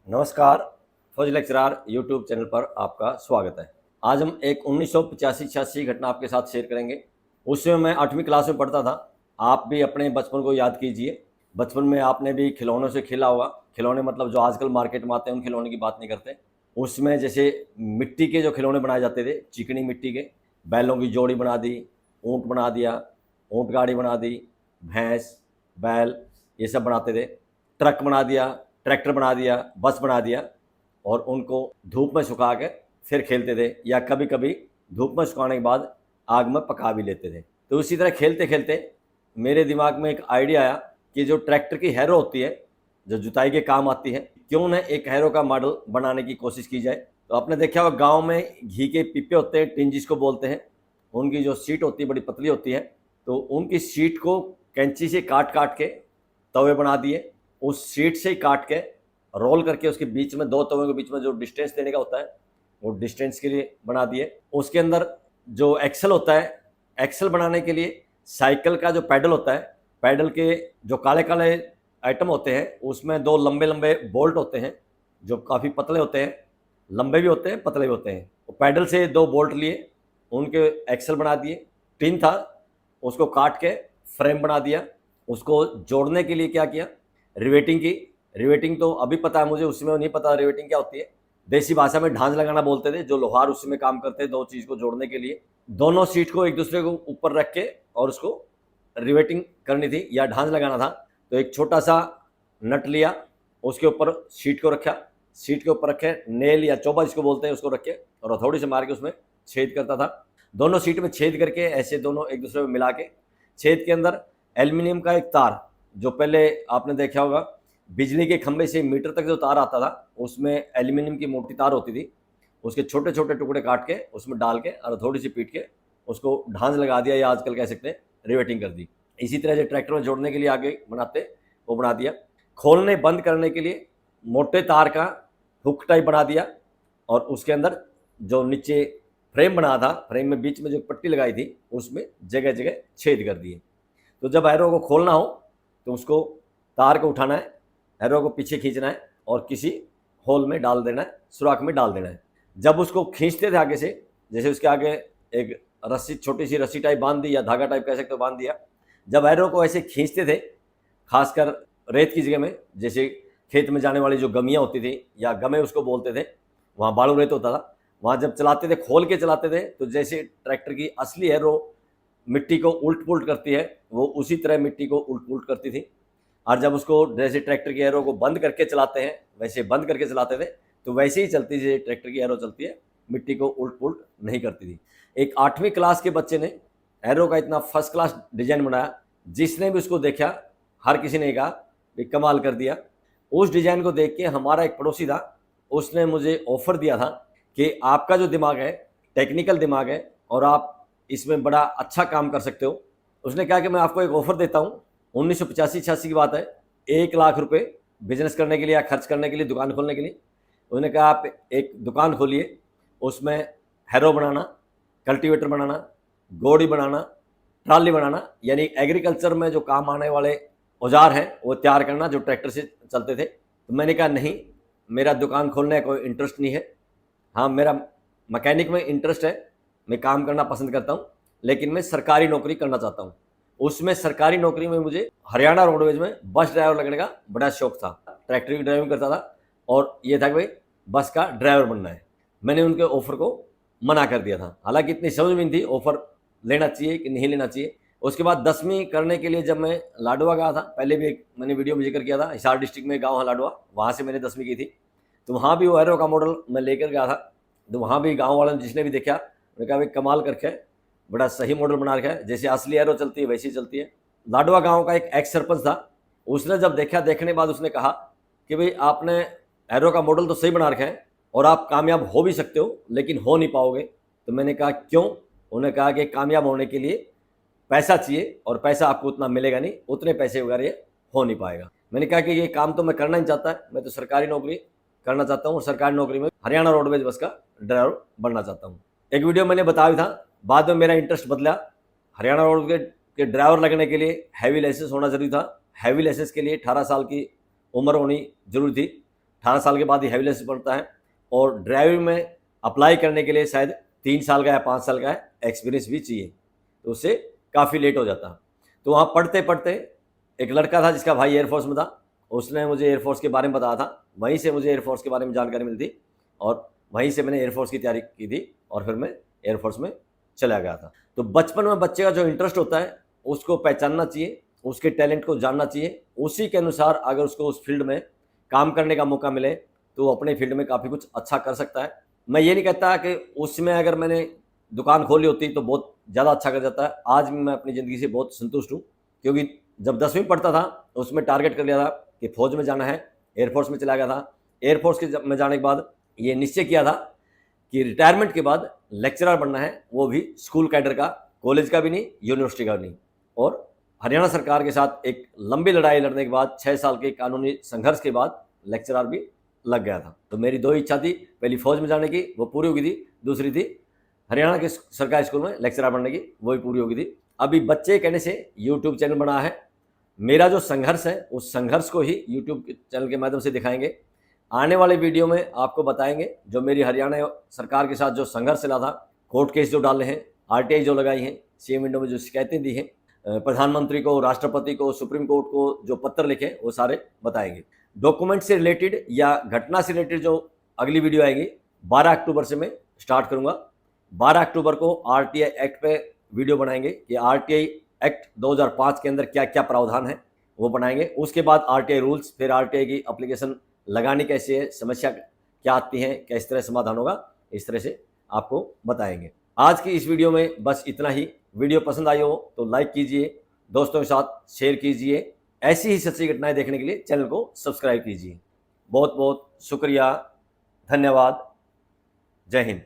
नमस्कार। फौज lecturer YouTube channel पर आपका स्वागत है। आज हम एक 1985-86 घटना आपके साथ शेयर करेंगे। उस समय मैं 8वीं क्लास में पढ़ता था। आप भी अपने बचपन को याद कीजिए। बचपन में आपने भी खिलौनों से खेला होगा। खिलौने मतलब जो आजकल मार्केट में आते हैं उन खिलौने की बात नहीं करते। उसमें जैसे मिट्टी के जो खिलौने बनाए जाते थे, चिकनी मिट्टी के, बैलों की जोड़ी बना दी, ऊँट बना दिया, ऊँट गाड़ी बना दी, भैंस, बैल, ये सब बनाते थे। ट्रक बना दिया, ट्रैक्टर बना दिया, बस बना दिया और उनको धूप में सुखा के फिर खेलते थे, या कभी कभी धूप में सुखाने के बाद आग में पका भी लेते थे। तो इसी तरह खेलते खेलते मेरे दिमाग में एक आइडिया आया कि जो ट्रैक्टर की हैरो होती है, जो जुताई के काम आती है, क्यों न एक हैरो का मॉडल बनाने की कोशिश की जाए। तो आपने देखा होगा गाँव में घी के पीपे होते हैं, टिन जिसको बोलते हैं, उनकी जो सीट होती है बड़ी पतली होती है, तो उनकी सीट को कैंची से काट काट के तवे बना दिए। उस सीट से ही काट के रोल करके उसके बीच में, दो तवों के बीच में जो डिस्टेंस देने का होता है वो डिस्टेंस के लिए बना दिए। उसके अंदर जो एक्सल होता है, एक्सल बनाने के लिए साइकिल का जो पैडल होता है, पैडल के जो काले काले आइटम होते हैं उसमें दो लंबे लंबे बोल्ट होते हैं जो काफ़ी पतले होते हैं, लंबे भी होते हैं, पतले भी होते हैं। तो पैडल से दो बोल्ट लिए, उनके एक्सल बना दिए। टिन था, उसको काट के फ्रेम बना दिया। उसको जोड़ने के लिए क्या किया, रिवेटिंग की। रिवेटिंग तो अभी पता है मुझे, उस समय नहीं पता रिवेटिंग क्या होती है। देसी भाषा में ढांच लगाना बोलते थे, जो लोहार उस समय काम करते थे दो चीज़ को जोड़ने के लिए। दोनों सीट को एक दूसरे को ऊपर रख के और उसको रिवेटिंग करनी थी या ढांच लगाना था। तो एक छोटा सा नट लिया, उसके ऊपर सीट को रखा, सीट के ऊपर रखे नेल या चौबा जिसको बोलते हैं उसको रखे और हथौड़ी से मार के उसमें छेद करता था। दोनों सीट में छेद करके ऐसे दोनों एक दूसरे में मिला के, छेद के अंदर एल्युमिनियम का एक तार, जो पहले आपने देखा होगा बिजली के खंभे से मीटर तक जो तार आता था उसमें एल्युमिनियम की मोटी तार होती थी, उसके छोटे छोटे टुकड़े काट के उसमें डाल के और थोड़ी सी पीट के उसको ढांच लगा दिया, या आजकल कह सकते हैं रिवेटिंग कर दी। इसी तरह जो ट्रैक्टर में जोड़ने के लिए आगे बनाते वो बना दिया। खोलने बंद करने के लिए मोटे तार का हुक टाइप बना दिया और उसके अंदर जो नीचे फ्रेम बना था, फ्रेम में बीच में जो पट्टी लगाई थी उसमें जगह जगह छेद कर दिए। तो जब एरो को खोलना हो तो उसको तार को उठाना है, एरो को पीछे खींचना है और किसी होल में डाल देना है, सुराख में डाल देना है। जब उसको खींचते थे आगे से, जैसे उसके आगे एक रस्सी, छोटी सी रस्सी टाइप बांध दी या धागा टाइप कह सकते हो बांध दिया। जब एरो को ऐसे खींचते थे, खासकर रेत की जगह में, जैसे खेत में जाने वाली जो गमियाँ होती थी या गमे उसको बोलते थे, वहाँ बालू रेत होता था, वहाँ जब चलाते थे, खोल के चलाते थे, तो जैसे ट्रैक्टर की असली एरो मिट्टी को उल्ट पुल्ट करती है, वो उसी तरह मिट्टी को उल्ट पुल्ट करती थी। और जब उसको जैसे ट्रैक्टर की एरो को बंद करके चलाते हैं वैसे बंद करके चलाते थे, तो वैसे ही चलती जैसे ट्रैक्टर की एरो चलती है, मिट्टी को उल्ट पुल्ट नहीं करती थी। एक 8वीं क्लास के बच्चे ने एरो का इतना फर्स्ट क्लास डिजाइन बनाया, जिसने भी उसको देखा हर किसी ने कहा कि कमाल कर दिया। उस डिजाइन को देख के हमारा एक पड़ोसी था, उसने मुझे ऑफर दिया था कि आपका जो दिमाग है, टेक्निकल दिमाग है और आप इसमें बड़ा अच्छा काम कर सकते हो। उसने कहा कि मैं आपको एक ऑफर देता हूँ, 1985-86 की बात है, 1 लाख रुपए बिजनेस करने के लिए या खर्च करने के लिए, दुकान खोलने के लिए। उसने कहा आप एक दुकान खोलिए, उसमें हैरो बनाना, कल्टीवेटर बनाना, गोड़ी बनाना, ट्राली बनाना, यानी एग्रीकल्चर में जो काम आने वाले औजार हैं वो तैयार करना जो ट्रैक्टर से चलते थे। तो मैंने कहा नहीं, मेरा दुकान खोलने का कोई इंटरेस्ट नहीं है। हाँ, मेरा मैकेनिक में इंटरेस्ट है, मैं काम करना पसंद करता हूँ, लेकिन मैं सरकारी नौकरी करना चाहता हूँ। उसमें सरकारी नौकरी में मुझे हरियाणा रोडवेज में बस ड्राइवर लगने का बड़ा शौक था। ट्रैक्टर की ड्राइविंग करता था और ये था कि भाई बस का ड्राइवर बनना है। मैंने उनके ऑफर को मना कर दिया था, हालांकि इतनी समझ में नहीं थी ऑफर लेना चाहिए कि नहीं लेना चाहिए। उसके बाद 10वीं करने के लिए जब मैं लाडवा गया था, पहले भी एक मैंने वीडियो में जिक्र किया था, हिसार डिस्ट्रिक्ट में गाँव है लाडवा, वहाँ से मैंने 10वीं की थी। तो वहाँ भी वो एरो का मॉडल मैं लेकर गया था। तो वहाँ भी गाँव वालों ने जिसने भी देखा, मैंने कहा भाई कमाल करके बड़ा सही मॉडल बना रखा है, जैसे असली एरो चलती है वैसी चलती है। लाडवा गांव का एक एक्स सरपंच था, उसने जब देखा, देखने बाद उसने कहा कि भाई आपने एरो का मॉडल तो सही बना रखा है और आप कामयाब हो भी सकते हो, लेकिन हो नहीं पाओगे। तो मैंने कहा क्यों? उन्होंने कहा कि कामयाब होने के लिए पैसा चाहिए और पैसा आपको उतना मिलेगा नहीं, उतने पैसे वगैरह ये हो नहीं पाएगा। मैंने कहा कि ये काम तो मैं करना नहीं चाहता, मैं तो सरकारी नौकरी करना चाहता हूँ और सरकारी नौकरी में हरियाणा रोडवेज बस का ड्राइवर बनना चाहता हूँ। एक वीडियो मैंने बताया था, बाद में मेरा इंटरेस्ट बदला। हरियाणा रोड के ड्राइवर लगने के लिए हैवी लाइसेंस होना जरूरी था। हैवी लाइसेंस के लिए 18 साल की उम्र होनी जरूरी थी। 18 साल के बाद ही हैवी लाइसेंस बनता है, और ड्राइविंग में अप्लाई करने के लिए शायद 3 साल का या 5 साल का एक्सपीरियंस भी चाहिए, तो उससे काफ़ी लेट हो जाता। तो वहाँ पढ़ते पढ़ते एक लड़का था जिसका भाई एयरफोर्स में था, उसने मुझे एयरफोर्स के बारे में बताया था, वहीं से मुझे एयरफोर्स के बारे में जानकारी मिलती और वहीं से मैंने एयरफोर्स की तैयारी की थी और फिर मैं एयरफोर्स में चला गया था। तो बचपन में बच्चे का जो इंटरेस्ट होता है उसको पहचानना चाहिए, उसके टैलेंट को जानना चाहिए, उसी के अनुसार अगर उसको उस फील्ड में काम करने का मौका मिले तो वो अपने फील्ड में काफ़ी कुछ अच्छा कर सकता है। मैं ये नहीं कहता कि उसमें अगर मैंने दुकान खोली होती तो बहुत ज़्यादा अच्छा कर जाता है। आज भी मैं अपनी ज़िंदगी से बहुत संतुष्ट हूँ, क्योंकि जब 10वीं पढ़ता था उसमें टारगेट कर लिया था कि फ़ौज में जाना है, एयरफोर्स में चला गया था। एयरफोर्स के में जाने के बाद ये निश्चय किया था कि रिटायरमेंट के बाद लेक्चरर बनना है, वो भी स्कूल कैडर का, कॉलेज का भी नहीं, यूनिवर्सिटी का भी नहीं। और हरियाणा सरकार के साथ एक लंबी लड़ाई लड़ने के बाद 6 साल के कानूनी संघर्ष के बाद लेक्चरर भी लग गया था। तो मेरी 2 इच्छा थी, पहली फौज में जाने की, वो पूरी हो गई थी, दूसरी थी हरियाणा के सरकारी स्कूल में लेक्चरर बनने की, वो भी पूरी हो गई थी। अभी बच्चे कहने से यूट्यूब चैनल बना है, मेरा जो संघर्ष है उस संघर्ष को ही यूट्यूब चैनल के माध्यम से दिखाएंगे। आने वाले वीडियो में आपको बताएंगे जो मेरी हरियाणा सरकार के साथ जो संघर्ष चला था, कोर्ट केस जो डाले हैं, आरटीआई जो लगाई हैं, सीएम विंडो में जो शिकायतें दी हैं, प्रधानमंत्री को, राष्ट्रपति को, सुप्रीम कोर्ट को जो पत्र लिखे, वो सारे बताएंगे। डॉक्यूमेंट से रिलेटेड या घटना से रिलेटेड जो अगली वीडियो आएगी 12 अक्टूबर से मैं स्टार्ट करूंगा। 12 अक्टूबर को आरटीआई एक्ट पे वीडियो बनाएंगे कि आरटीआई एक्ट 2005 के अंदर क्या क्या प्रावधान है वो बनाएंगे। उसके बाद आरटीआई रूल्स, फिर आरटीआई की एप्लीकेशन लगानी कैसे है, समस्या क्या आती है, किस तरह समाधान होगा, इस तरह से आपको बताएंगे। आज की इस वीडियो में बस इतना ही। वीडियो पसंद आई हो तो लाइक कीजिए, दोस्तों के साथ शेयर कीजिए। ऐसी ही सच्ची घटनाएं देखने के लिए चैनल को सब्सक्राइब कीजिए। बहुत बहुत शुक्रिया, धन्यवाद, जय हिंद।